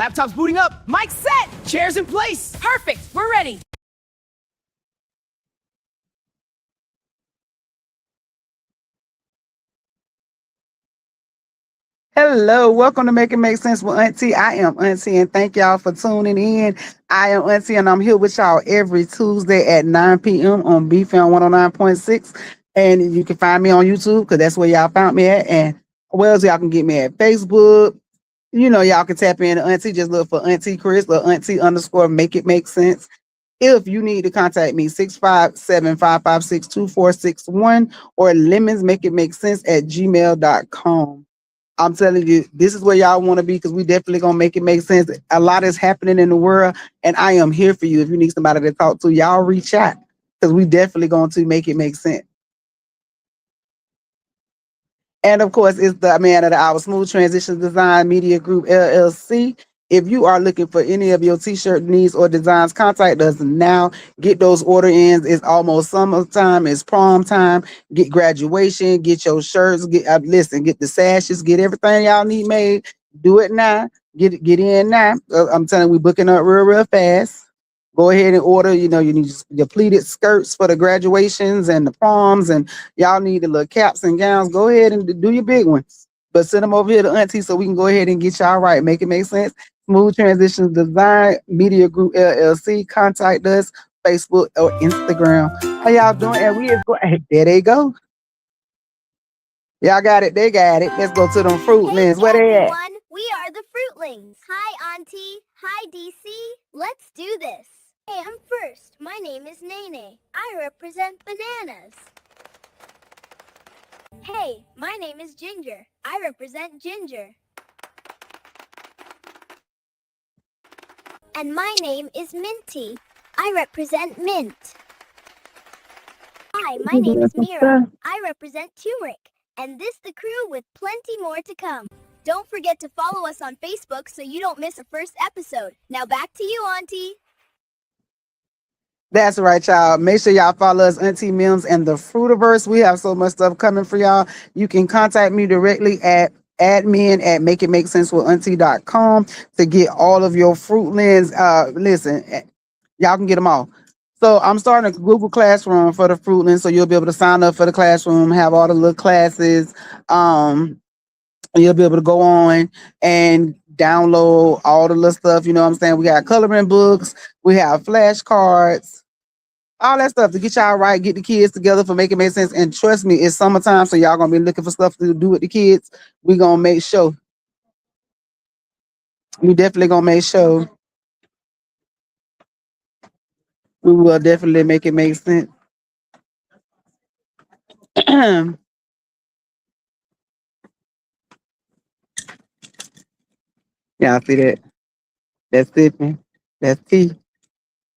Laptop's booting up. Mic's set. Chairs in place. Perfect. We're ready. Hello, welcome to Make It Make Sense with Auntie. I am Auntie, and thank y'all for tuning in. I am Auntie, and I'm here with y'all every Tuesday at 9 p.m. on BFAM 109.6. And you can find me on YouTube because that's where y'all found me at. And where else y'all can get me at Facebook. You know, y'all can tap in to Auntie. Just look for Auntie Chris or Auntie _ Make It Make Sense. If you need to contact me, 657-556-2461 or lemons make it make sense at gmail.com. I'm telling you, this is where y'all want to be because we definitely gonna make it make sense. A lot is happening in the world, and I am here for you. If you need somebody to talk to, y'all reach out because we definitely going to make it make sense. And of course, it's the man of the hour, Smooth Transitions Design Media Group LLC. If you are looking for any of your t-shirt needs or designs, contact us now. Get those order ins. It's almost summertime. It's prom time. Get graduation. Get your shirts. Get get the sashes. Get everything y'all need made. Do it now. Get in now. I'm telling you, we booking up real fast. Go ahead and order. You know, you need your pleated skirts for the graduations and the proms, and y'all need the little caps and gowns. Go ahead and do your big ones. But send them over here to Auntie so we can go ahead and get y'all right. Make it make sense. Smooth Transitions Design Media Group LLC. Contact us, Facebook or Instagram. How y'all doing? And we is going. Hey, there they go. Y'all got it. They got it. Let's go to them fruitlings. Where they at? We are the Fruitlings. Hi, Auntie. Hi, DC. Let's do this. Hey, I'm first. My name is Nene. I represent bananas. Hey, my name is Ginger. I represent ginger. And my name is Minty. I represent mint. Hi, my name is Mira. I represent turmeric. And this the crew with plenty more to come. Don't forget to follow us on Facebook so you don't miss a first episode. Now back to you, Auntie. That's right, y'all. Make sure y'all follow us, Auntie Mims and the Fruitiverse. We have so much stuff coming for y'all. You can contact me directly at admin@makeitmakesense.auntie.com to get all of your fruitlings. Listen, y'all can get them all. So I'm starting a Google Classroom for the fruitlings, so you'll be able to sign up for the classroom, have all the little classes. You'll be able to go on and download all the little stuff. You know what I'm saying? We got coloring books, we have flashcards, all that stuff to get y'all right, get the kids together for Make It Make Sense. And trust me, it's summertime, so y'all gonna be looking for stuff to do with the kids. We gonna make sure. We definitely gonna make sure. We will definitely make it make sense. Y'all see that? That's sipping. That's tea.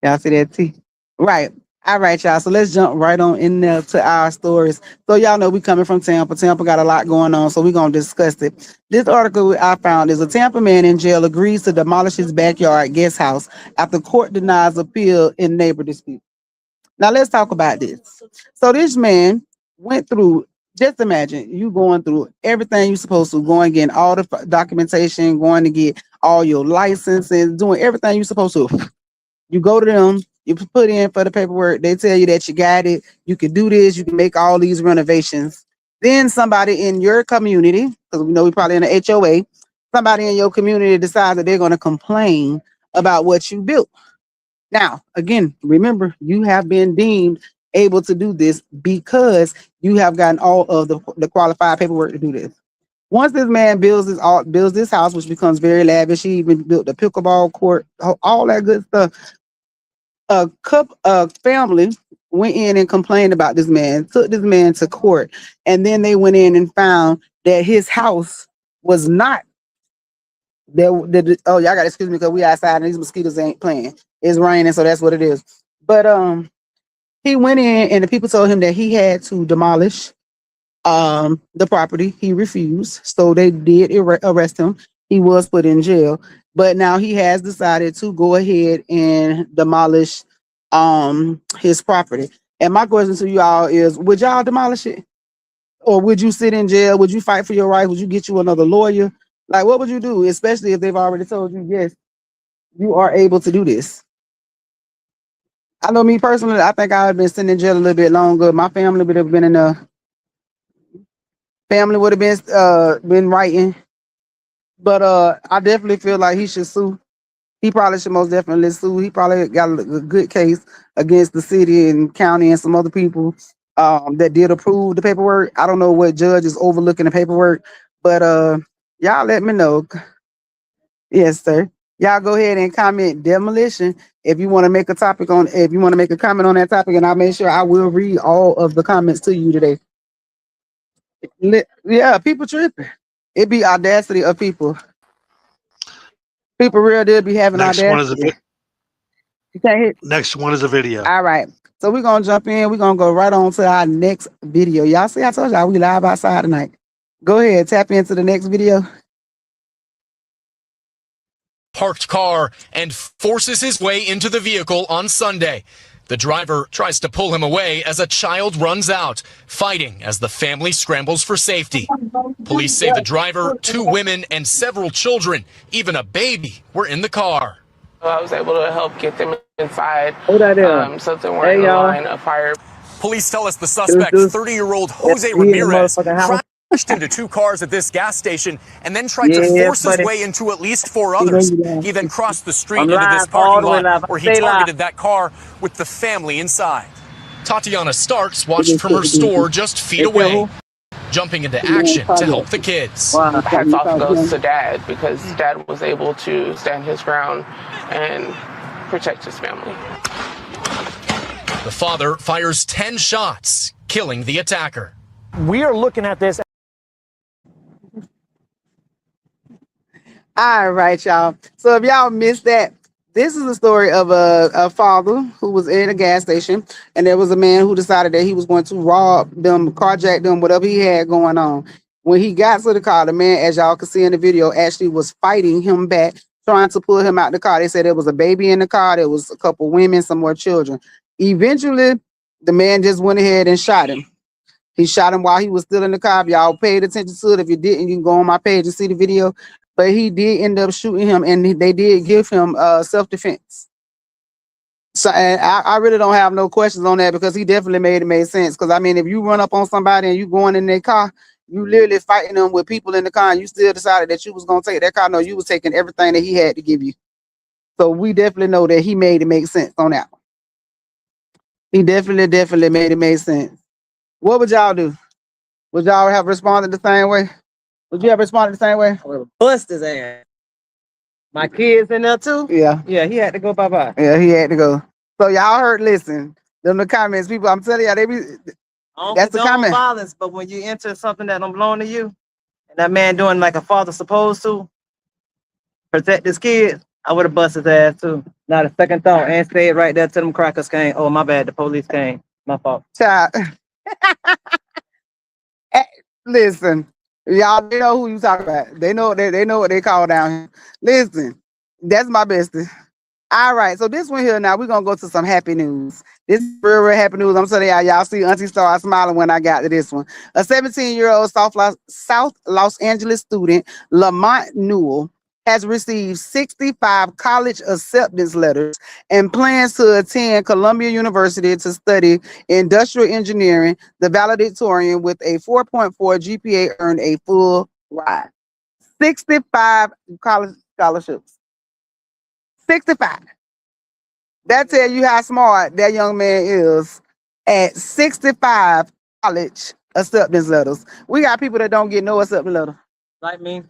Y'all see that tea? Right. All right, y'all. So let's jump right on in there to our stories. So y'all know we coming from Tampa. Tampa got a lot going on, so we're going to discuss it. This article I found is a Tampa man in jail agrees to demolish his backyard guest house after court denies appeal in neighbor dispute. Now let's talk about this. So this man went through, just imagine you going through everything you're supposed to, going getting all the documentation, going to get all your licenses, doing everything you're supposed to. You go to them, you put in for the paperwork, they tell you that you got it, you can do this, you can make all these renovations. Then somebody in your community, because we know we're probably in an HOA, somebody in your community decides that they're going to complain about what you built. Now, again, remember, you have been deemed able to do this because you have gotten all of the qualified paperwork to do this. Once this man builds this house, which becomes very lavish, he even built the pickleball court, all that good stuff. A family went in and complained about this man, took this man to court, and then they went in and found that his house was not there. Oh, y'all gotta excuse me because we outside and these mosquitoes ain't playing. It's raining, so that's what it is. But he went in and the people told him that he had to demolish the property. He refused, so they did arrest him. He was put in jail, but now he has decided to go ahead and demolish his property. And my question to you all is, would y'all demolish it, or would you sit in jail? Would you fight for your rights? Would you get you another lawyer? Like, what would you do, especially if they've already told you, yes, you are able to do this? I know me personally, I think I would have been sitting in jail a little bit longer. My family would have been in the family would have been writing. But I definitely feel like he should sue. He probably should most definitely sue. He probably got a good case against the city and county and some other people that did approve the paperwork. I don't know what judge is overlooking the paperwork, but y'all let me know. Yes, sir. Y'all go ahead and comment demolition if you want to make a topic on if you want to make a comment on that topic, and I'll make sure I will read all of the comments to you today. Yeah, people tripping. It be audacity of people. People real did be having Next one is a audacity. You can't hit. next one is a video. All right. So we're gonna jump in. We're gonna go right on to our next video. Y'all see, I told y'all we live outside tonight. Go ahead, tap into the next video. Parked car and forces his way into the vehicle on Sunday. The driver tries to pull him away as a child runs out, fighting as the family scrambles for safety. Police say the driver, 2 women, and several children, even a baby, were in the car. I was able to help get them inside so they weren't in the line of fire. Police tell us the suspect, 30-year-old Jose Ramirez, crashed into 2 cars at this gas station and then tried to force his way into at least 4 others. He then crossed the street into this parking lot where he targeted that car with the family inside. Tatiana Starks watched from her store just feet away, jumping into action to help the kids. Hats off goes to Dad because Dad was able to stand his ground and protect his family. The father fires 10 shots, killing the attacker. We are looking at this. All right, y'all. So if y'all missed that, this is the story of a father who was in a gas station, and there was a man who decided that he was going to rob them, carjack them, whatever he had going on. When he got to the car, the man, as y'all can see in the video, actually was fighting him back, trying to pull him out the car. They said there was a baby in the car, there was a couple women, some more children. Eventually, the man just went ahead and shot him. He shot him while he was still in the car. If y'all paid attention to it. If you didn't, you can go on my page and see the video. But he did end up shooting him, and they did give him self-defense. So and I really don't have no questions on that because he definitely made sense. Because I mean, if you run up on somebody and you going in their car, you literally fighting them with people in the car, and you still decided that you was gonna take that car. No, you was taking everything that he had to give you. So we definitely know that he made it make sense on that one. He definitely made it make sense. What would y'all do? Would y'all have responded the same way? Would you have responded the same way? I would have bust his ass. My kids in there too? Yeah. Yeah, he had to go bye-bye. Yeah, he had to go. So y'all heard, listen, them the comments, people, I'm telling y'all, they be, that's the comment. Violence, but when you enter something that don't belong to you, and that man doing like a father supposed to, protect his kids, I would have busted his ass too. Not a second thought, and stayed right there till them crackers came. Oh, my bad, the police came. My fault. Child. Listen, y'all, they know who you talking about. They know what they call down here. Listen, that's my bestie. All right, so this one here now, we're gonna go to some happy news. This is real happy news. I'm telling y'all see Auntie started smiling when I got to this one. A 17-year-old South Los Angeles student, Lamont Newell, has received 65 college acceptance letters and plans to attend Columbia University to study industrial engineering. The valedictorian with a 4.4 GPA earned a full ride. 65 college scholarships. 65. That tell you how smart that young man is at 65 college acceptance letters. We got people that don't get no acceptance letter. Like me.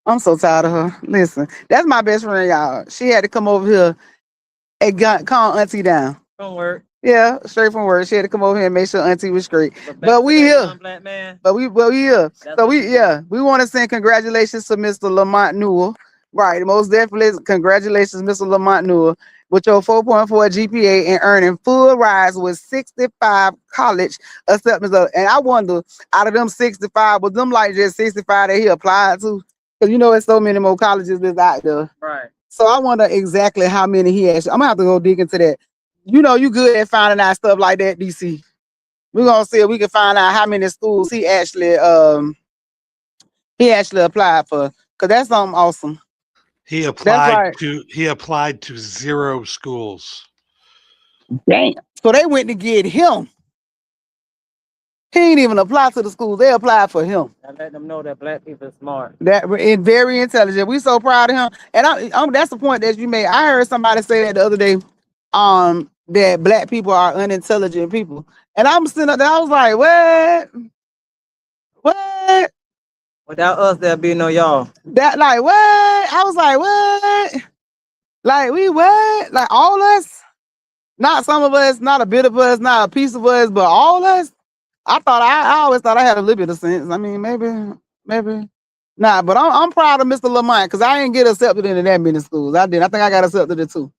I'm so tired of her. Listen, that's my best friend, y'all. She had to come over here and calm Auntie down. From work. Yeah, straight from work. She had to come over here and make sure Auntie was straight. But we here. Black man. But we here. So we want to send congratulations to Mr. Lamont Newell. Right, most definitely congratulations, Mr. Lamont Newell, with your 4.4 GPA and earning full rides with 65 college acceptance. And I wonder, out of them 65, was them like just 65 that he applied to? Because you know, it's so many more colleges that's out there. Right. So I wonder exactly how many he actually. I'm gonna have to go dig into that. You know, you good at finding out stuff like that, DC. We're gonna see if we can find out how many schools he actually applied for. Cause that's something awesome. He That's applied right. to 0 schools. Damn. So they went to get him. He ain't even apply to the school. They applied for him. I let them know that black people are smart. That and very intelligent. We so proud of him. And that's the point that you made. I heard somebody say that the other day. That black people are unintelligent people. And I'm sitting up there, I was like, what? What? Without us, there'll be no y'all. That like what? I was like, what? Like we what? Like all us? Not some of us, not a bit of us, not a piece of us, but all us. I always thought I had a little bit of sense. I mean, maybe. Nah, but I'm proud of Mr. Lamont because I didn't get accepted into that many schools. I did. I think I got accepted in 2.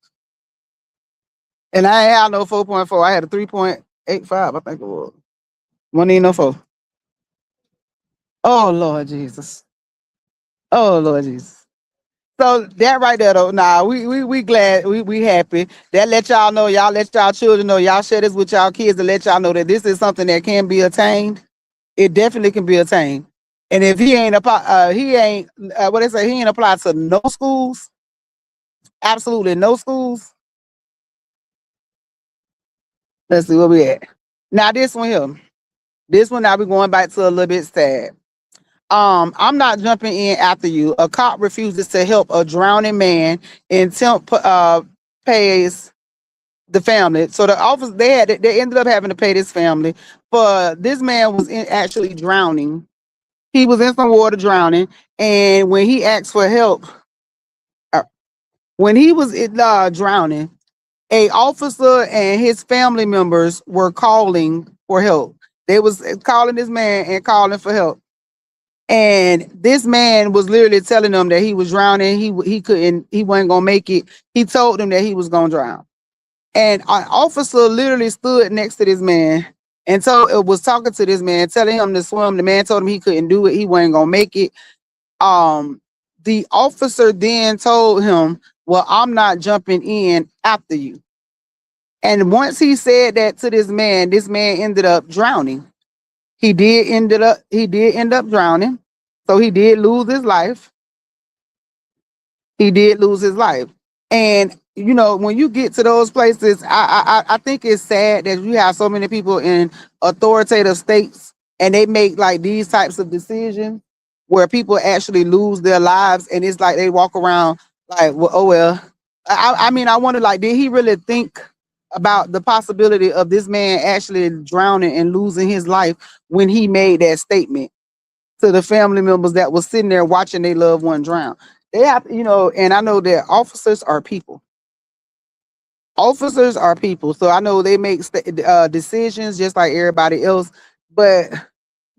And I ain't had no 4.4. I had a 3.85, I think it was. Wasn't even no 4. Oh Lord Jesus. Oh Lord Jesus. So that right there though, nah, we glad, we happy. That let y'all know, y'all let y'all children know, y'all share this with y'all kids to let y'all know that this is something that can be attained. It definitely can be attained. And if he ain't what they say, he ain't applied to no schools, absolutely no schools. Let's see where we at. Now this one here. This one now we going back to a little bit sad. I'm not jumping in after you. A cop refuses to help a drowning man and pays the family. So the office they ended up having to pay this family for this man was actually drowning. He was in some water drowning, and when he asked for help, when he was drowning, a officer and his family members were calling for help. They was calling this man and calling for help. And this man was literally telling them that he was drowning. He wasn't gonna make it. He told them that he was gonna drown. And an officer literally stood next to this man and was talking to this man, telling him to swim. The man told him he couldn't do it. He wasn't gonna make it. The officer then told him, "Well, I'm not jumping in after you." And once he said that to this man ended up drowning. He did end up drowning. So he did lose his life. And you know, when you get to those places, I think it's sad that you have so many people in authoritative states and they make like these types of decisions where people actually lose their lives, and it's like they walk around like, well, oh well. I mean, I wonder, like, did he really think about the possibility of this man actually drowning and losing his life when he made that statement to the family members that was sitting there watching their loved one drown? They have, you know, and I know that officers are people. Officers are people, so I know they make decisions just like everybody else, but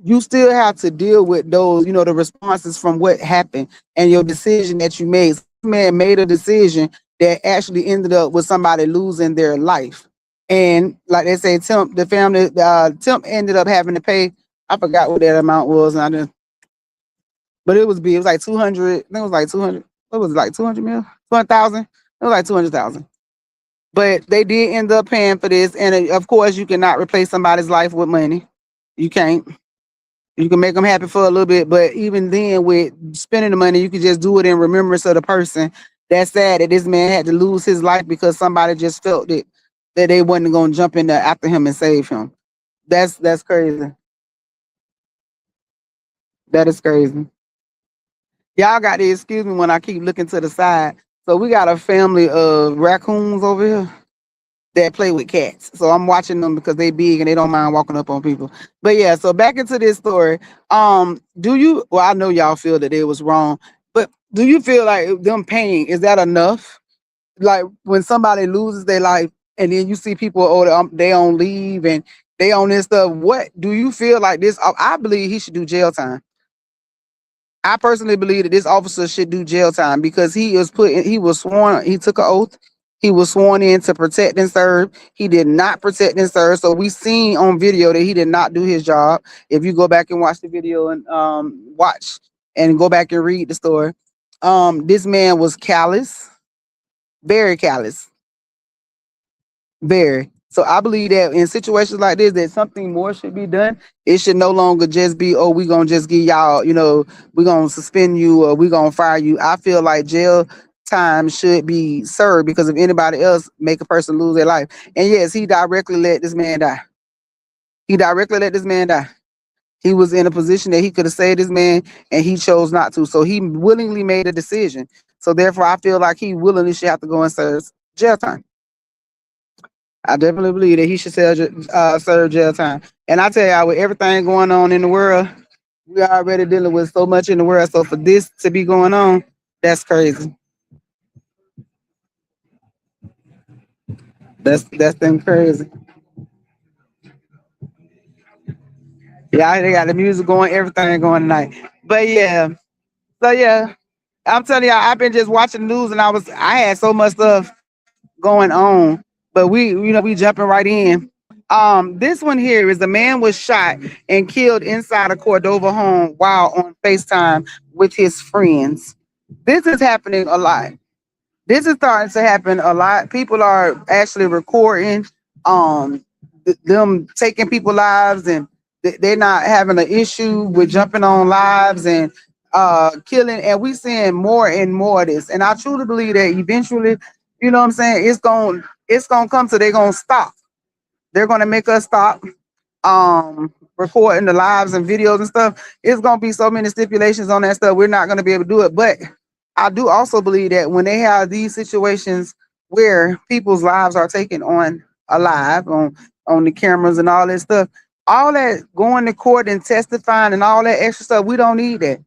you still have to deal with those, you know, the responses from what happened and your decision that you made. This man made a decision that actually ended up with somebody losing their life. And like they say, Temp ended up having to pay, I forgot what that amount was, and I didn't, but it was big. It was like 200, I think it was like 200, what was it, like 200 mil? 200,000? It was like 200,000. But they did end up paying for this. And of course, you cannot replace somebody's life with money. You can't. You can make them happy for a little bit, but even then, with spending the money, you can just do it in remembrance of the person. That's sad that this man had to lose his life because somebody just felt it, that they wasn't going to jump in there after him and save him. That's crazy. That is crazy. Y'all got to excuse me when I keep looking to the side. So we got a family of raccoons over here that play with cats. So I'm watching them because they big and they don't mind walking up on people. But yeah, so back into this story. I know y'all feel that it was wrong, but do you feel like them paying, is that enough? Like when somebody loses their life and then you see people, they on leave and they on this stuff, what do you feel like this? I believe he should do jail time. I personally believe that this officer should do jail time because he was sworn, he took an oath. He was sworn in to protect and serve. He did not protect and serve. So we seen on video that he did not do his job. If you go back and watch the video and watch and go back and read the story, this man was callous, very callous, very. So I believe that in situations like this, that something more should be done. It should no longer just be, oh, we're gonna just give y'all, we're gonna suspend you or we're gonna fire you. I feel like jail time should be served because if anybody else make a person lose their life. And yes, he directly let this man die. He directly let this man die. He was in a position that he could have saved this man and he chose not to. So he willingly made a decision. So therefore, I feel like he willingly should have to go and serve jail time. I definitely believe that he should serve jail time. And I tell y'all, with everything going on in the world, we are already dealing with so much in the world. So for this to be going on, that's crazy. That's them crazy. Yeah, they got the music going, everything going tonight. But yeah, so yeah, I'm telling y'all, I've been just watching the news and I had so much stuff going on, but we jumping right in. This one here is a man was shot and killed inside a Cordova home while on FaceTime with his friends. This is happening a lot. This is starting to happen a lot. People are actually recording them taking people's lives, and they're not having an issue with jumping on lives and killing. And we seeing more and more of this. And I truly believe that eventually, you know what I'm saying, it's gonna come to they're gonna stop. They're gonna make us stop recording the lives and videos and stuff. It's gonna be so many stipulations on that stuff. We're not gonna be able to do it. But I do also believe that when they have these situations where people's lives are taken on alive on the cameras and all that stuff, all that going to court and testifying and all that extra stuff, we don't need that.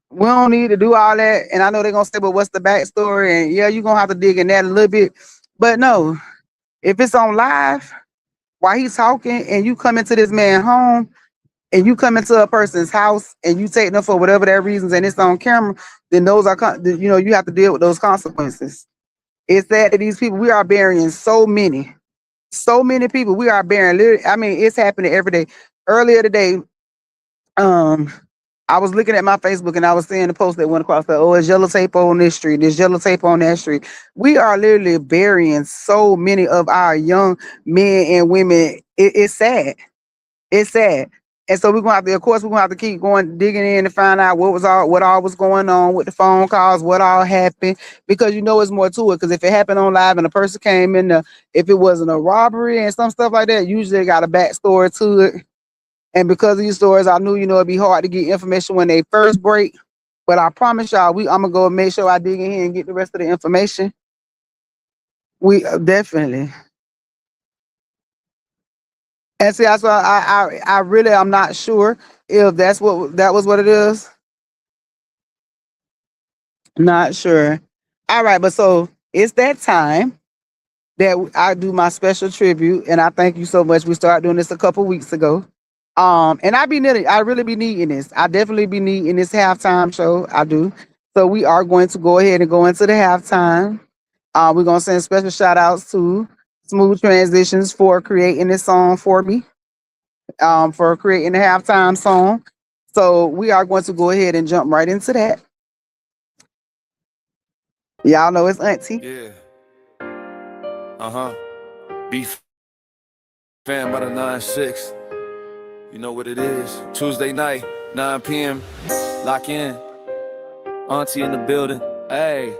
We don't need to do all that. And I know they're gonna say, but what's the backstory? And yeah, you're gonna have to dig in that a little bit. But no, if it's on live while he's talking and you come into this man's home and you come into a person's house and you take them for whatever their reasons and it's on camera, then those are, you have to deal with those consequences. It's sad that these people, we are burying so many people. We are burying, I mean, it's happening every day. Earlier today, I was looking at my Facebook and I was seeing the post that went across it's yellow tape on this street, there's yellow tape on that street. We are literally burying so many of our young men and women. It's sad. It's sad. And so we're gonna have to, of course, we're gonna have to keep going, digging in to find out what all was going on with the phone calls, what all happened, because it's more to it. Because if it happened on live and a person came in, if it wasn't a robbery and some stuff like that, usually they got a backstory to it. And because of these stories, I knew, it'd be hard to get information when they first break. But I promise y'all, I'm gonna go and make sure I dig in here and get the rest of the information. We definitely. And see, that's why I really, I'm not sure if that was what it is. Not sure. All right, but so it's that time that I do my special tribute, and I thank you so much. We started doing this a couple weeks ago. And I really be needing this. I definitely be needing this halftime show. I do. So we are going to go ahead and go into the halftime. We're gonna send special shout outs to Smooth Transitions for creating this song for me, for creating the halftime song. So we are going to go ahead and jump right into that. Y'all know it's Auntie. Yeah. BFAM by the 9-6. You know what it is. Tuesday night, 9 p.m. Lock in. Auntie in the building. Hey.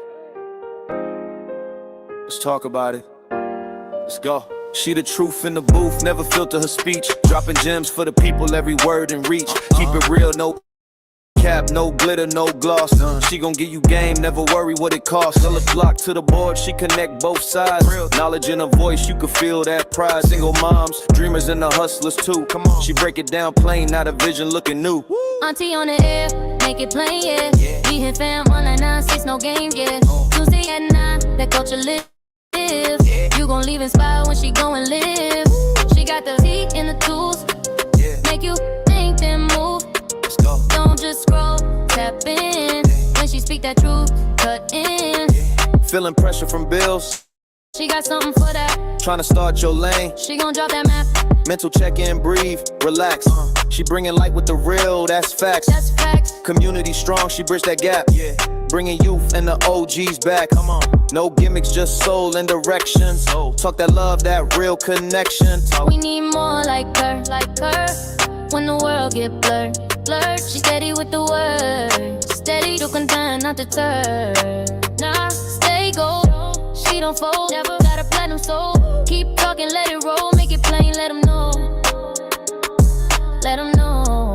Let's talk about it. Let's go. She the truth in the booth, never filter her speech. Dropping gems for the people, every word in reach. Keep it real, no cap, no glitter, no gloss. She gon' give you game, never worry what it costs. Tell her block to the board, she connect both sides. Knowledge in her voice, you can feel that pride. Single moms, dreamers and the hustlers too. Come on, she break it down plain, not a vision looking new. Auntie on the air, make it plain, yeah. We hit fam on like 9-6, no game, yeah. Tuesday at 9, that culture live. You gon' leave inspired when she go and live. She got the tea in the tools, make you think then move. Don't just scroll, tap in. When she speak that truth, cut in. Feeling pressure from bills. She got something for that. Trying to start your lane. She gon' drop that map. Mental check in, breathe, relax. She bringing light with the real, that's facts. That's facts. Community strong, she bridge that gap. bringing youth and the OGs back. Come on. No gimmicks, just soul and direction. Talk that love, that real connection. We need more like her. When the world get blurred. She's steady with the word. Steady to contend, not deter. Nah, stay gold. She don't fold. Never got a platinum soul. Keep talking, let it roll. Make it plain, let them know. Let them know.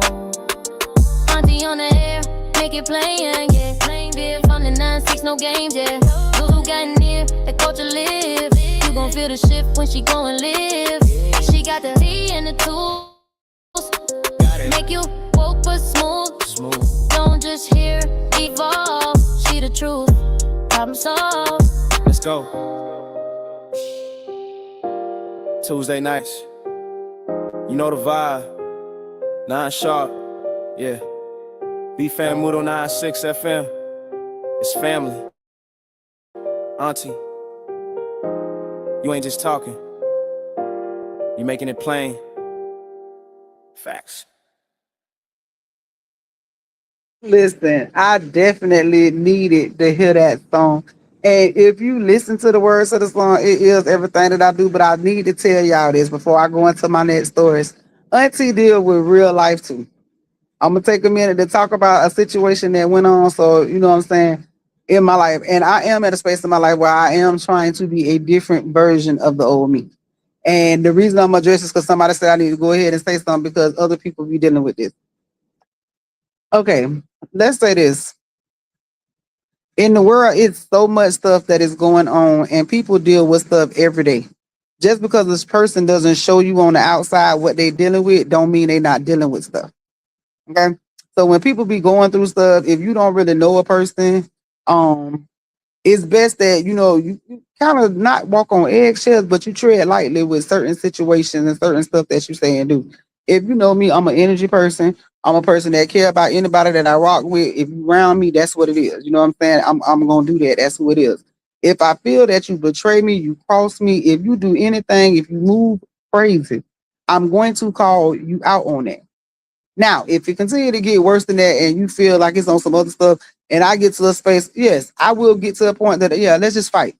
Auntie on the air, make it plain, yeah. Plain BFAM the 9-6, no games, yeah. Those who got near, that culture live. You gon' feel the shift when she go and live. She got the T and the tools. Make you woke but smooth. Don't just hear, evolve. She the truth, problem solved. Let's go. Tuesday nights. You know the vibe. 9 sharp. Yeah. BFAM Mudo 96 FM. It's family. Auntie. You ain't just talking. You making it plain. Facts. Listen, I definitely needed to hear that song. And if you listen to the words of the song, it is everything that I do. But I need to tell y'all this before I go into my next stories. Auntie deal with real life too. I'm gonna take a minute to talk about a situation that went on. So you know what I'm saying in my life, and I am at a space in my life where I am trying to be a different version of the old me. And the reason I'm addressing is because somebody said I need to go ahead and say something because other people be dealing with this. Okay, let's say this. In the world, it's so much stuff that is going on, and people deal with stuff every day. Just because this person doesn't show you on the outside what they're dealing with, don't mean they're not dealing with stuff. Okay, so when people be going through stuff, if you don't really know a person, it's best that you kind of not walk on eggshells, but you tread lightly with certain situations and certain stuff that you say and do. If you know me, I'm an energy person. I'm a person that care about anybody that I rock with. If you around me, that's what it is. You know what I'm saying? I'm gonna do that. That's who it is. If I feel that you betray me, you cross me, if you do anything, if you move crazy, I'm going to call you out on that. Now, if you continue to get worse than that and you feel like it's on some other stuff, and I get to a space, yes, I will get to a point that, yeah, let's just fight.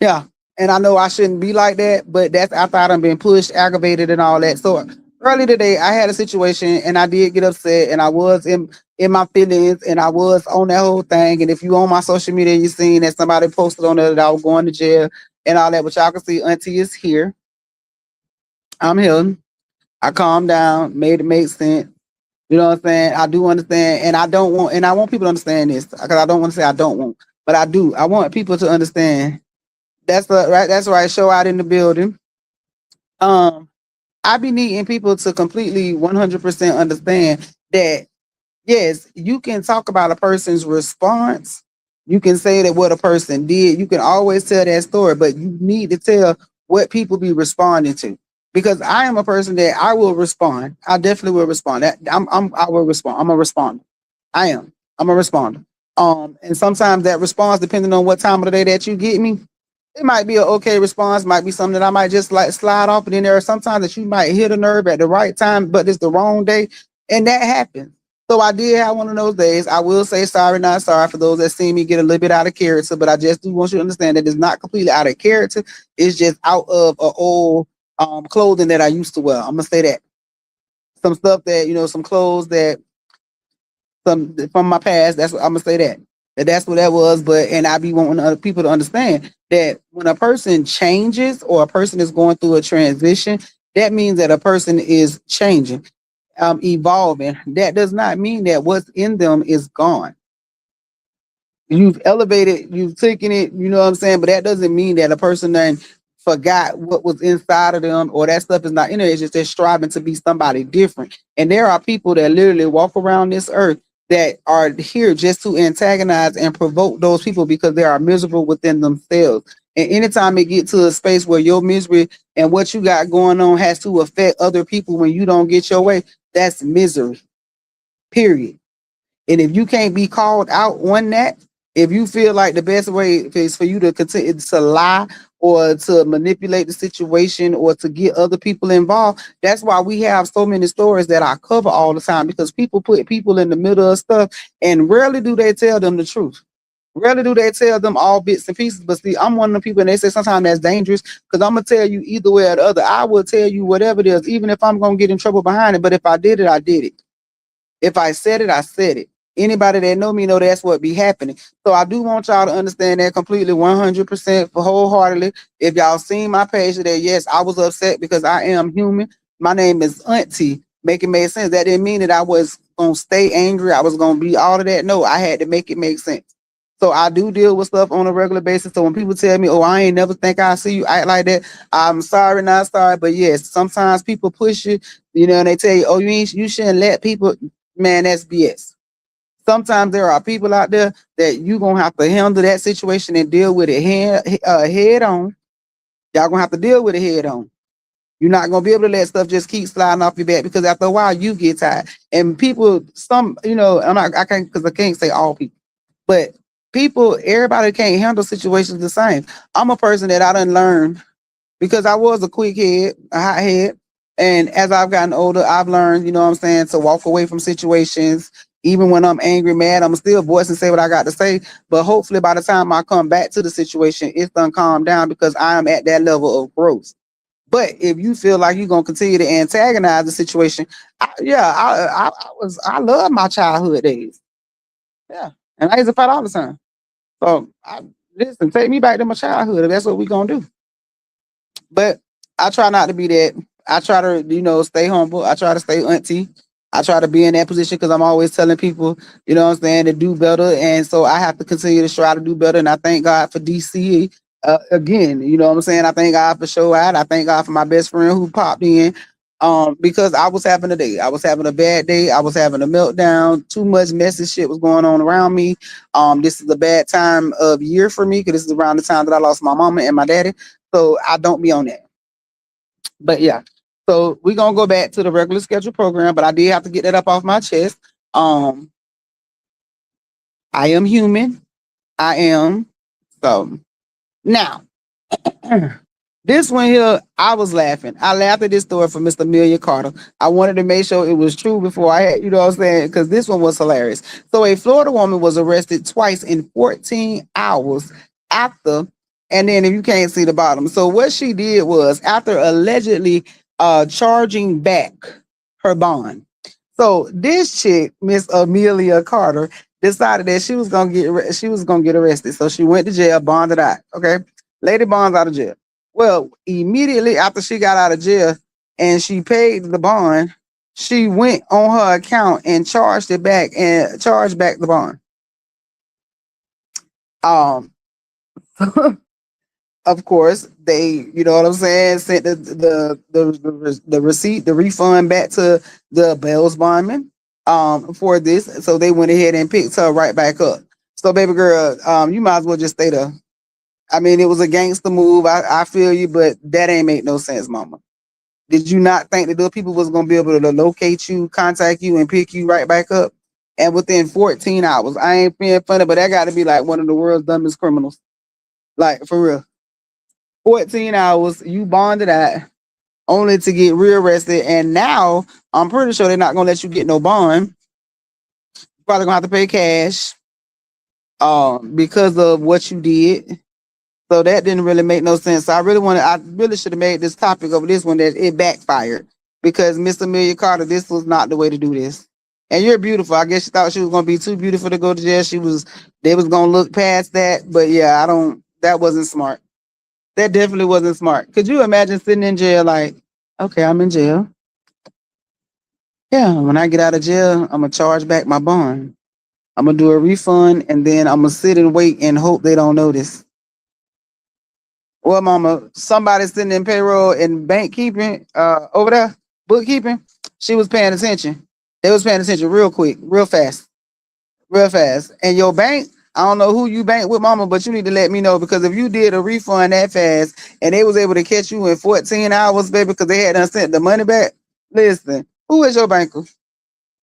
Yeah. And I know I shouldn't be like that, but that's after I done been pushed, aggravated, and all that. So early today, I had a situation and I did get upset and I was in my feelings and I was on that whole thing. And if you on my social media, you seen that somebody posted on there that I was going to jail and all that, but y'all can see Auntie is here. I'm here. I calmed down, made it make sense. You know what I'm saying? I do understand, and I want people to understand this because I don't want to say I don't want, but I do. I want people to understand. That's right. That's right. Show out in the building. I be needing people to completely 100% understand that yes, you can talk about a person's response. You can say that what a person did. You can always tell that story, but you need to tell what people be responding to. Because I am a person that I will respond. I definitely will respond. I will respond. I'm a responder. I am. I'm a responder. And sometimes that response, depending on what time of the day that you get me, it might be an okay response, might be something that I might just like slide off. And then there are sometimes that you might hit a nerve at the right time, but it's the wrong day. And that happens. So I did have one of those days. I will say sorry, not sorry for those that see me get a little bit out of character, but I just do want you to understand that it's not completely out of character. It's just out of an old clothing that I used to wear. I'm gonna say that some stuff that some clothes that some from my past. That's what I'm gonna say that's what that was. But and I be wanting other people to understand that when a person changes or a person is going through a transition, that means that a person is changing, evolving. That does not mean that what's in them is gone. You've elevated, you've taken it, you know what I'm saying? But that doesn't mean that a person then forgot what was inside of them or that stuff is not in there. It's just they're striving to be somebody different. And there are people that literally walk around this earth that are here just to antagonize and provoke those people because they are miserable within themselves. And anytime it gets to a space where your misery and what you got going on has to affect other people when you don't get your way, that's misery, period. And if you can't be called out on that, If you feel like the best way is for you to continue to lie or to manipulate the situation or to get other people involved, that's why we have so many stories that I cover all the time, because people put people in the middle of stuff and rarely do they tell them the truth. Rarely do they tell them all bits and pieces. But see, I'm one of the people, and they say sometimes that's dangerous, because I'm going to tell you either way or the other. I will tell you whatever it is, even if I'm going to get in trouble behind it. But if I did it, I did it. If I said it, I said it. Anybody that know me know that's what be happening. So I do want y'all to understand that completely, 100% wholeheartedly. If y'all seen my page today, yes, I was upset because I am human. My name is Aunti. Make it make sense. That didn't mean that I was going to stay angry. I was going to be all of that. No, I had to make it make sense. So I do deal with stuff on a regular basis. So when people tell me, oh, I ain't never think I see you act like that, I'm sorry, not sorry. But yes, sometimes people push you, and they tell you, oh, you shouldn't let people. Man, that's BS. Sometimes there are people out there that you gonna have to handle that situation and deal with it head on. Y'all gonna have to deal with it head on. You're not gonna be able to let stuff just keep sliding off your back, because after a while you get tired. And people, I can't say all people, but people, everybody can't handle situations the same. I'm a person that I done learned, because I was a quick head, a hot head. And as I've gotten older, I've learned, to walk away from situations. Even when I'm angry, mad, I'm still voice and say what I got to say. But hopefully by the time I come back to the situation, it's done calmed down, because I am at that level of growth. But if you feel like you're gonna continue to antagonize the situation, I love my childhood days. Yeah. And I used to fight all the time. So listen, take me back to my childhood if that's what we're gonna do. But I try not to be that. I try to, stay humble. I try to stay Auntie. I try to be in that position because I'm always telling people, to do better. And so I have to continue to try to do better. And I thank God for DC again. I thank God for Show Out. I thank God for my best friend who popped in. Because I was having a day. I was having a bad day. I was having a meltdown. Too much messy shit was going on around me. This is a bad time of year for me, because this is around the time that I lost my mama and my daddy. So I don't be on that. But yeah, so we're gonna go back to the regular schedule program, but I did have to get that up off my chest. I am human. I am. So now this one here, I was laughing. I laughed at this story from Mr. Amelia Carter. I wanted to make sure it was true before I had, because this one was hilarious. So a Florida woman was arrested twice in 14 hours after. And then if you can't see the bottom. So what she did was, after allegedly charging back her bond. So this chick, Miss Amelia Carter, decided that she was gonna get arrested. So she went to jail, bonded out. Okay. Lady bonds out of jail. Well, immediately after she got out of jail and she paid the bond, she went on her account and charged back the bond. Of course, they, sent the receipt, the refund back to the Bells bondman for this. So they went ahead and picked her right back up. So baby girl, you might as well just stay there. I mean, it was a gangster move. I feel you, but that ain't make no sense, mama. Did you not think that those people was gonna be able to locate you, contact you, and pick you right back up? And within 14 hours, I ain't being funny, but that got to be like one of the world's dumbest criminals. Like, for real. 14 hours, you bonded out, only to get rearrested. And now I'm pretty sure they're not gonna let you get no bond. You're probably gonna have to pay cash because of what you did. So that didn't really make no sense. So I really should have made this topic of this one that it backfired, because Miss Amelia Carter, this was not the way to do this. And you're beautiful. I guess she thought she was gonna be too beautiful to go to jail. They was gonna look past that. But yeah, that wasn't smart. That definitely wasn't smart. Could you imagine sitting in jail like, okay, I'm in jail. Yeah, when I get out of jail, I'm gonna charge back my bond. I'm gonna do a refund, and then I'm gonna sit and wait and hope they don't notice. Well, mama, somebody sitting in payroll and bank keeping over there, bookkeeping, she was paying attention. They was paying attention real quick, real fast. And your bank, I don't know who you bank with, mama, but you need to let me know, because if you did a refund that fast and they was able to catch you in 14 hours, baby, because they had sent the money back, listen, who is your banker?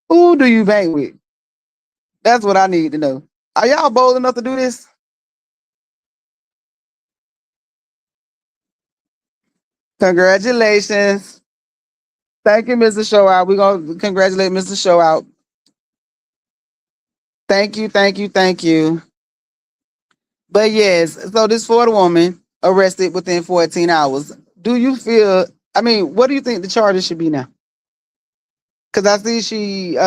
Who do you bank with? That's what I need to know. Are y'all bold enough to do this? Congratulations. Thank you, Mr. Showout. We're gonna congratulate Mr. Showout. Thank you, thank you, thank you. But yes, so this Florida woman arrested within 14 hours. Do you feel, I mean, what do you think the charges should be now? Because I see she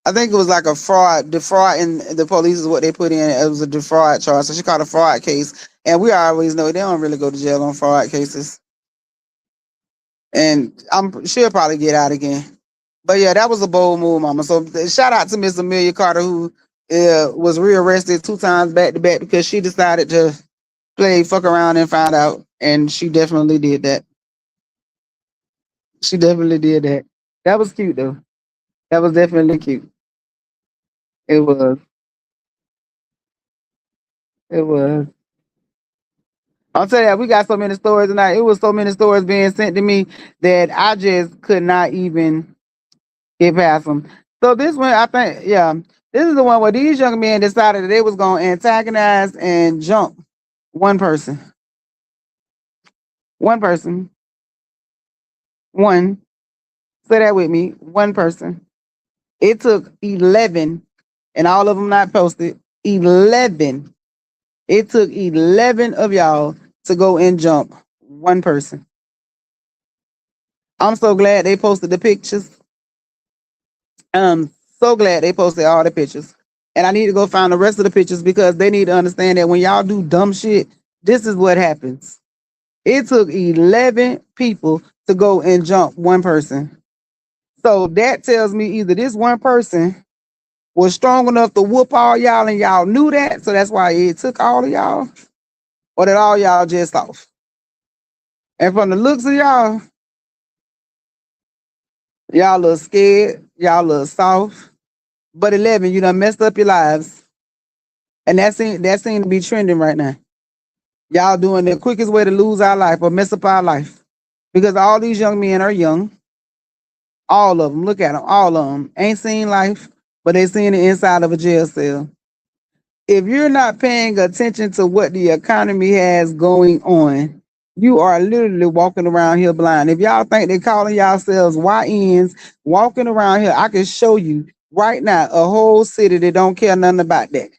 I think it was like a fraud, defraud in the police is what they put in. It was a defraud charge. So she caught a fraud case. And we always know they don't really go to jail on fraud cases. And she'll probably get out again. But yeah, that was a bold move, mama. So shout out to Miss Amelia Carter, who was rearrested 2 times back to back because she decided to play fuck around and find out. And she definitely did that. She definitely did that. That was cute though. That was definitely cute. It was. It was. I'll tell you, we got so many stories tonight. It was so many stories being sent to me that I just could not even get past them. So this one, I think, yeah, this is the one where these young men decided that they was going to antagonize and jump one person. One person. One. Say that with me. One person. It took 11, and all of them not posted. 11. It took 11 of y'all to go and jump one person. I'm so glad they posted the pictures. I'm so glad they posted all the pictures. And I need to go find the rest of the pictures because they need to understand that when y'all do dumb shit, this is what happens. It took 11 people to go and jump one person. So that tells me either this one person was strong enough to whoop all y'all and y'all knew that, so that's why it took all of y'all, or that all y'all just off. And from the looks of y'all, y'all a little scared, y'all a little soft. But 11, you done messed up your lives. And that seemed to be trending right now. Y'all doing the quickest way to lose our life or mess up our life. Because all these young men are young. All of them. Look at them. All of them. Ain't seen life, but they seen the inside of a jail cell. If you're not paying attention to what the economy has going on, you are literally walking around here blind. If y'all think they're calling yourselves YNs, walking around here, I can show you right now a whole city that don't care nothing about that.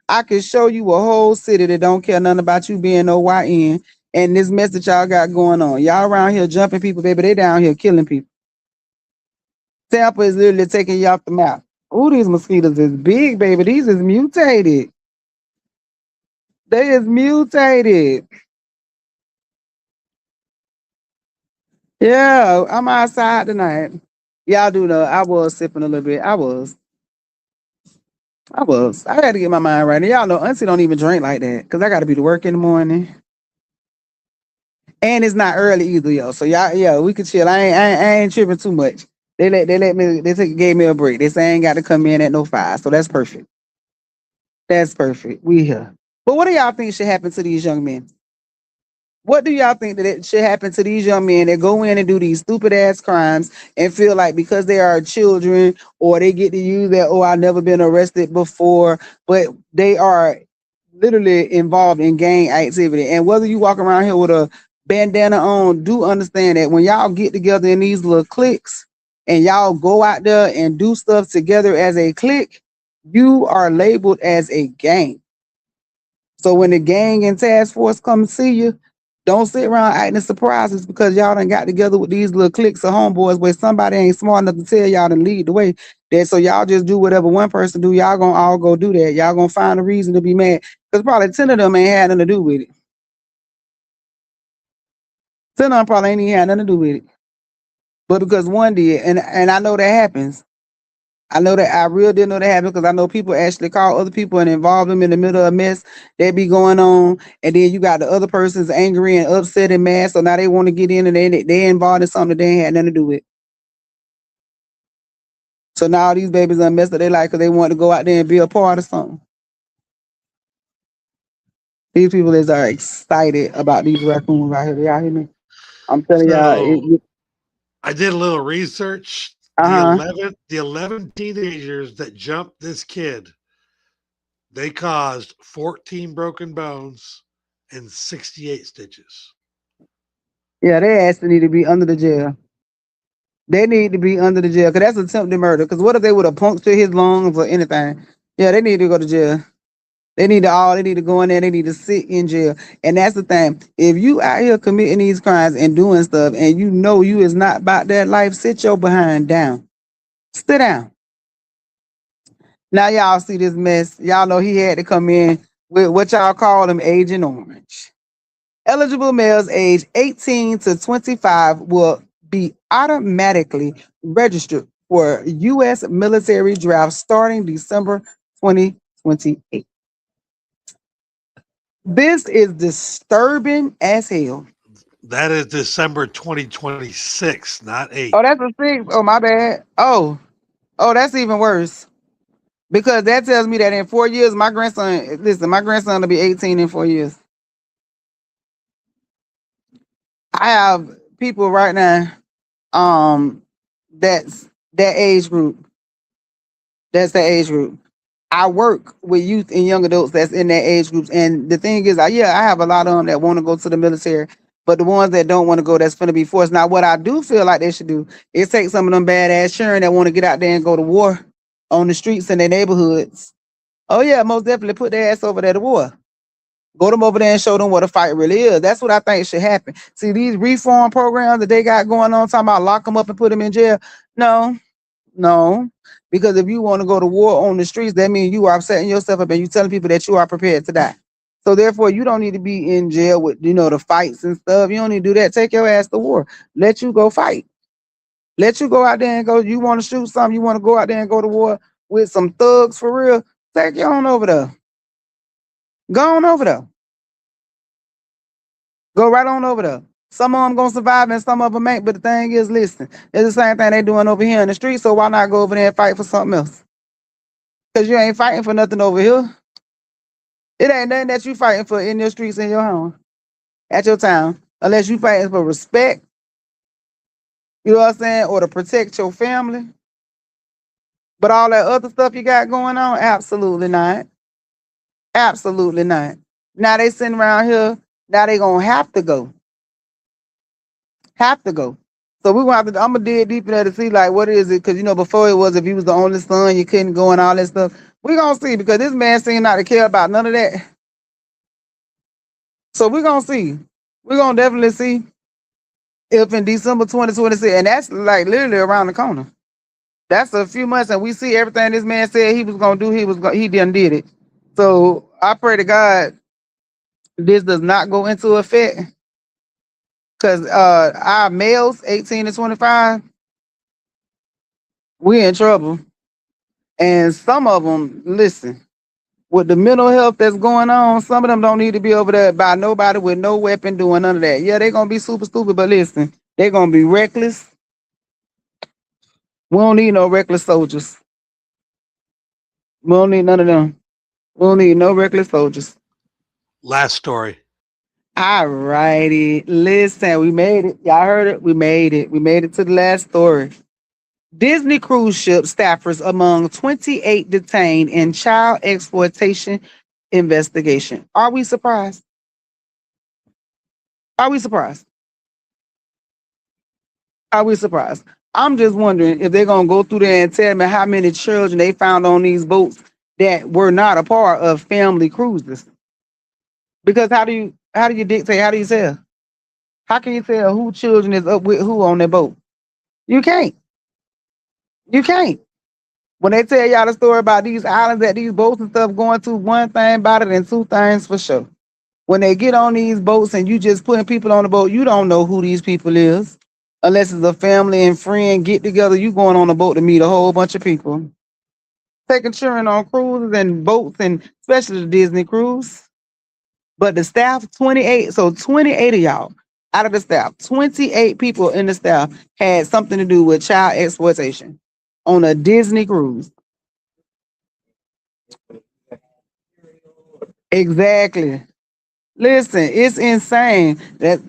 I can show you a whole city that don't care nothing about you being no YN and this mess that y'all got going on. Y'all around here jumping people, baby. They down here killing people. Tampa is literally taking you off the map. Ooh, these mosquitoes is big, baby. These is mutated. They is mutated. Yeah, I'm outside tonight. Y'all do know I was sipping a little bit. I was. I had to get my mind right. And y'all know Auntie don't even drink like that because I got to be to work in the morning. And it's not early either, yo. So y'all, yeah, we could chill. I ain't tripping too much. They gave me a break. They say I ain't got to come in at no 5. So that's perfect. That's perfect. We here. But what do y'all think should happen to these young men? What do y'all think that it should happen to these young men that go in and do these stupid ass crimes and feel like because they are children or they get to use that, oh, I've never been arrested before, but they are literally involved in gang activity. And whether you walk around here with a bandana on, do understand that when y'all get together in these little cliques and y'all go out there and do stuff together as a clique, you are labeled as a gang. So when the gang and task force come see you, don't sit around acting surprised because y'all done got together with these little cliques of homeboys where somebody ain't smart enough to tell y'all to lead the way. That so y'all just do whatever one person do, y'all gonna all go do that. Y'all gonna find a reason to be mad. Because probably 10 of them ain't had nothing to do with it. 10 of them probably ain't even had nothing to do with it. But because one did, and I know that happens. I know that I really didn't know that happened because I know people actually call other people and involve them in the middle of a mess that be going on. And then you got the other person's angry and upset and mad. So now they want to get in and they involved in something that they ain't had nothing to do with. So now these babies are messed up their life because they want to go out there and be a part of something. These people are excited about these raccoons out here. Y'all hear me? I'm telling y'all. I did a little research. The 11 teenagers that jumped this kid, they caused 14 broken bones and 68 stitches. Yeah, they actually need to be under the jail. They need to be under the jail because that's attempted murder. Because what if they would have punctured his lungs or anything? Yeah, they need to go to jail. They need to go in there. They need to sit in jail. And that's the thing. If you out here committing these crimes and doing stuff, and you know you is not about that life, sit your behind down. Sit down. Now y'all see this mess. Y'all know he had to come in with what y'all call them Agent Orange. Eligible males age 18 to 25 will be automatically registered for U.S. military draft starting December 2028. This is disturbing as hell. That is December 2026, not 8. Oh, that's a 6. Oh, my bad. Oh, that's even worse. Because that tells me that in 4 years, my grandson will be 18 in 4 years. I have people right now, that's that age group. That's the age group. I work with youth and young adults that's in that age groups. And the thing is, I have a lot of them that want to go to the military, but the ones that don't want to go, that's going to be forced. Now, what I do feel like they should do is take some of them badass children that want to get out there and go to war on the streets in their neighborhoods. Oh, yeah, most definitely put their ass over there to war. Go them over there and show them what a fight really is. That's what I think should happen. See, these reform programs that they got going on, talking about lock them up and put them in jail. No, because if you want to go to war on the streets, that means you are setting yourself up and you telling people that you are prepared to die. So therefore, you don't need to be in jail with, the fights and stuff. You don't need to do that. Take your ass to war. Let you go fight. Let you go out there and go. You want to shoot something? You want to go out there and go to war with some thugs for real? Take you on over there. Go on over there. Go right on over there. Some of them gonna survive and some of them ain't. But the thing is, listen, it's the same thing they doing over here in the street. So why not go over there and fight for something else? Because you ain't fighting for nothing over here. It ain't nothing that you fighting for in your streets, in your home, at your town, unless you fighting for respect. You know what I'm saying? Or to protect your family. But all that other stuff you got going on, absolutely not. Absolutely not. Now they sitting around here. Now they gonna have to go. Have to go. So we're gonna have to. I'm gonna dig deep in there to see like what is it, because before it was if you was the only son you couldn't go and all that stuff. We're gonna see, because this man seemed not to care about none of that. So we're gonna see. We're gonna definitely see if in December 2026, and that's like literally around the corner. That's a few months, and we see everything this man said he was gonna do. He done did it. So I pray to God this does not go into effect. Because our males, 18 to 25, we in trouble. And some of them, listen, with the mental health that's going on, some of them don't need to be over there by nobody with no weapon doing none of that. Yeah, they're going to be super stupid, but listen, they're going to be reckless. We don't need no reckless soldiers. We don't need none of them. We don't need no reckless soldiers. Last story. All righty. Listen, we made it. Y'all heard it? We made it. We made it to the last story. Disney cruise ship staffers among 28 detained in child exploitation investigation. Are we surprised? Are we surprised? Are we surprised? I'm just wondering if they're going to go through there and tell me how many children they found on these boats that were not a part of family cruises. Because how do you dictate? How do you tell? How can you tell who children is up with who on their boat? You can't. You can't. When they tell y'all the story about these islands that these boats and stuff going to, one thing about it and two things for sure. When they get on these boats and you just putting people on the boat, you don't know who these people is. Unless it's a family and friend get together, you going on a boat to meet a whole bunch of people. Taking children on cruises and boats, and especially the Disney cruise. But the staff, 28, so 28 of y'all out of the staff, 28 people in the staff had something to do with child exploitation on a Disney cruise. Exactly. Listen, it's insane that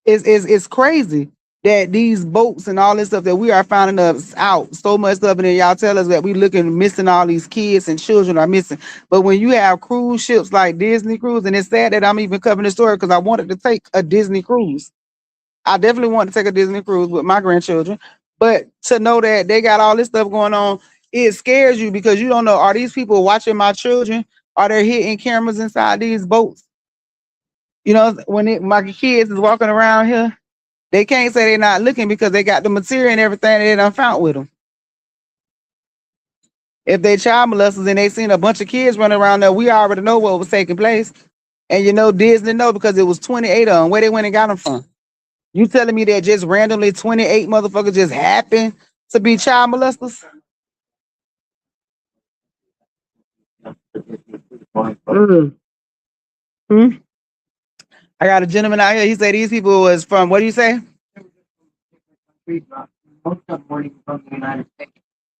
it's crazy that these boats and all this stuff that we are finding us out so much stuff, and then y'all tell us that we looking missing all these kids and children are missing. But when you have cruise ships like Disney Cruise, and it's sad that I'm even covering the story because I wanted to take a Disney cruise. I definitely want to take a Disney cruise with my grandchildren, but to know that they got all this stuff going on, it scares you because you don't know, are these people watching my children? Are there hidden cameras inside these boats? You know, when my kids is walking around here, they can't say they're not looking because they got the material and everything that they done found with them. If they child molesters and they seen a bunch of kids running around there, we already know what was taking place. And you know, Disney know because it was 28 of them. Where they went and got them from? You telling me that just randomly 28 motherfuckers just happened to be child molesters? I got a gentleman out here. He said these people was from, what do you say?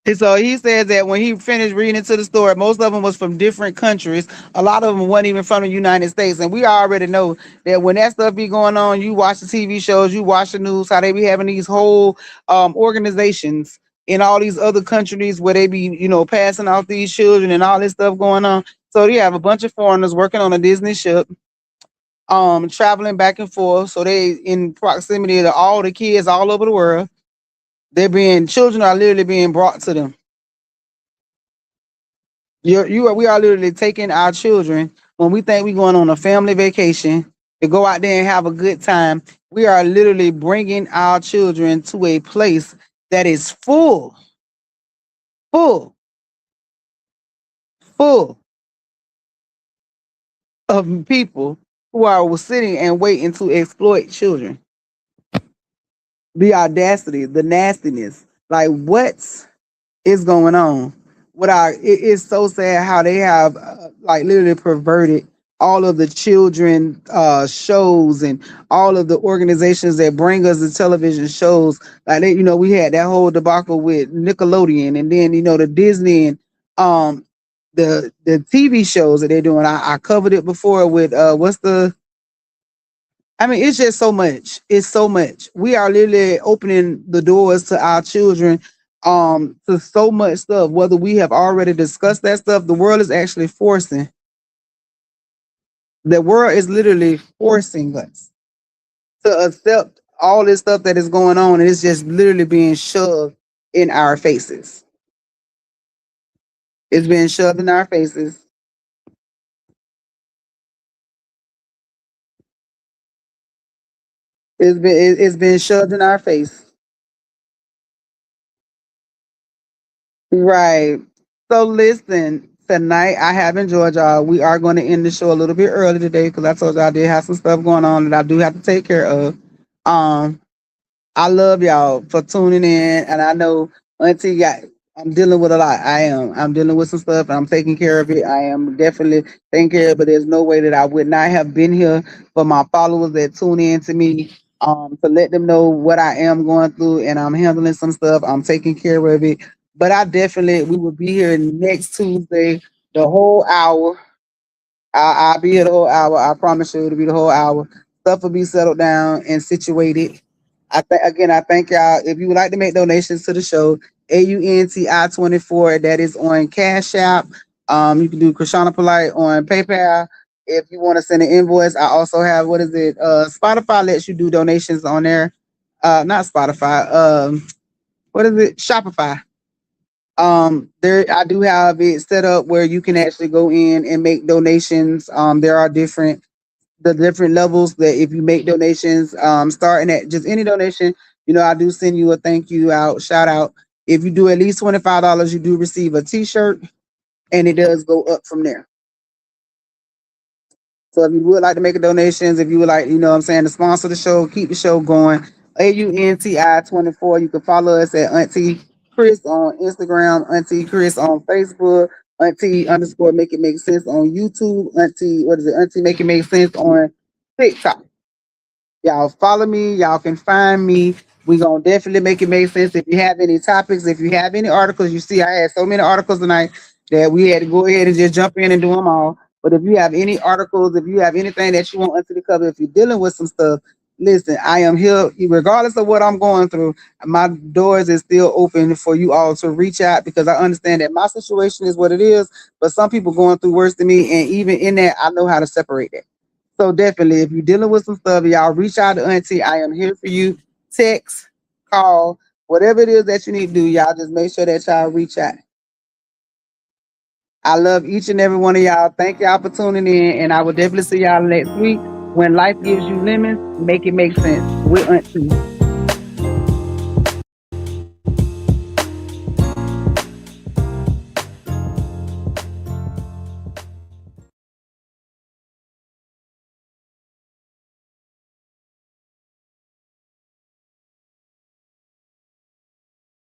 And so he said that when he finished reading into the story, most of them was from different countries. A lot of them wasn't even from the United States. And we already know that when that stuff be going on, you watch the TV shows, you watch the news, how they be having these whole organizations in all these other countries where they be, you know, passing out these children and all this stuff going on. So you have a bunch of foreigners working on a Disney ship, traveling back and forth. So they in proximity to all the kids all over the world. Children are literally being brought to them. We are literally taking our children when we think we're going on a family vacation to go out there and have a good time. We are literally bringing our children to a place that is full of people who are sitting and waiting to exploit children. The audacity, the nastiness, like what is going on? It is so sad how they have like literally perverted all of the children shows and all of the organizations that bring us the television shows. Like they, you know, we had that whole debacle with Nickelodeon, and then you know the Disney and the TV shows that they're doing. I covered it before with it's just so much. It's so much. We are literally opening the doors to our children to so much stuff. Whether we have already discussed that stuff, the world is actually forcing. The world is literally forcing us to accept all this stuff that is going on, and it's just literally being shoved in our faces. It's being shoved in our faces. It's been shoved in our face. Right. So listen, tonight I have enjoyed y'all. We are going to end the show a little bit early today because I told y'all I did have some stuff going on that I do have to take care of. I love y'all for tuning in, and I know Auntie I'm dealing with a lot. I'm dealing with some stuff, and I'm taking care of it. I am definitely taking care of it, but there's no way that I would not have been here for my followers that tune in to me, to let them know what I am going through, and I'm handling some stuff. I'm taking care of it. But we will be here next Tuesday, the whole hour. I'll be here the whole hour. I promise you it'll be the whole hour. Stuff will be settled down and situated. I thank y'all. If you would like to make donations to the show, AUNTI24, that is on Cash App. You can do Krishana Polite on PayPal. If you want to send an invoice, I also have Spotify lets you do donations on there. Not Spotify. Shopify. There I do have it set up where you can actually go in and make donations. There are different levels that if you make donations, starting at just any donation, I do send you a thank you out, shout out. If you do at least $25, you do receive a t-shirt, and it does go up from there. So if you would like to make a donations, if you would like, to sponsor the show, keep the show going, AUNTI24. You can follow us at Auntie Chris on Instagram, Auntie Chris on Facebook, Auntie_ Make It Make Sense on YouTube, Auntie Make It Make Sense on TikTok. Y'all follow me. Y'all can find me. We're going to definitely make it make sense. If you have any topics, if you have any articles, you see I had so many articles tonight that we had to go ahead and just jump in and do them all. But if you have any articles, if you have anything that you want Auntie to cover, if you're dealing with some stuff, Listen, I am here regardless of what I'm going through. My doors is still open for you all to reach out because I understand that my situation is what it is, but some people going through worse than me, and even in that, I know how to separate that. So definitely, if you're dealing with some stuff, y'all reach out to Auntie. I am here for you. Text, call, whatever it is that you need to do, y'all just make sure that y'all reach out. I love each and every one of y'all. Thank y'all for tuning in, and I will definitely see y'all next week. When life gives you lemons, make it make sense with Auntie.